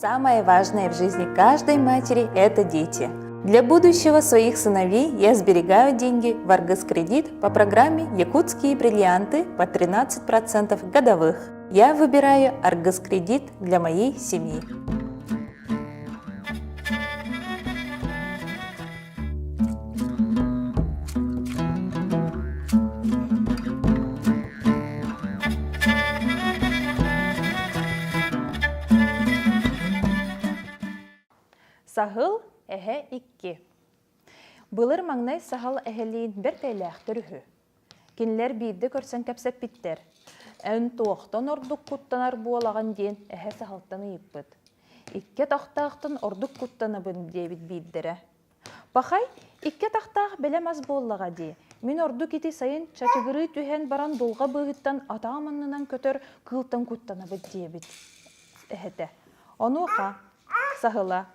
Самое важное в жизни каждой матери – это дети. Для будущего своих сыновей я сберегаю деньги в Аргыскредит по программе «Якутские бриллианты» по 13% годовых. Я выбираю Аргыскредит для моей семьи. Сағыл әхе 2. Бұлыр маңнай сағыл әхелейін бір тәйләқтір үхі. Кенлер бейді көрсен кәпсәп біттер. Ән тоқтан ордық құттанар буалаған ден әхе сағылттаны еппіт. Икке тақтақтын ордық құттаны бұн дейбіт бейддері. Бақай, икке тақтақ білем аз боллаға дей. Мен орду кеті сайын чачығыры түйен баран долға бұғыттан атаманынан көтір қылтан құттаны бұд дейбіт. Әхеті. Оны оқа, сағыла.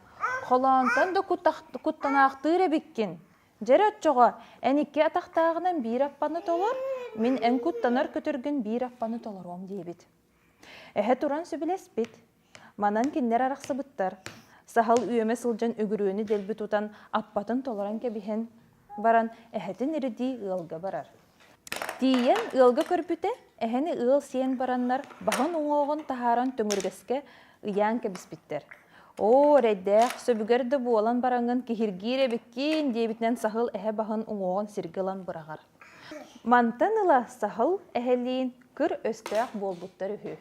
Холантан да куттанақтыры біккен. Жерет жоға, әнеке атақтағынан бір аппаны толар, мен ән куттанар көтірген бір аппаны толар ом дейбіт. Әхе туран сөбілес бет. Манан кенлер арақсы бұттар. Сахал үйеме сылжан үгіруіні делбі тұтан аппатын толаран кәбіхен баран әхетін еріді ұлға барар. Тиен ұлға көрпіте, әхені ұл сиен бараннар бағын оңоғын тахаран төңіргеске ұян кәбіспіттер. О, рәйдәқ, сөбігерді буалан бараңын кехіргере беккен дейбітнен сахыл әхе бағын оңоғын сіргілан бұрағар. Мантан ұла сахыл әхелейін күр өстәқ болбуттар үхі.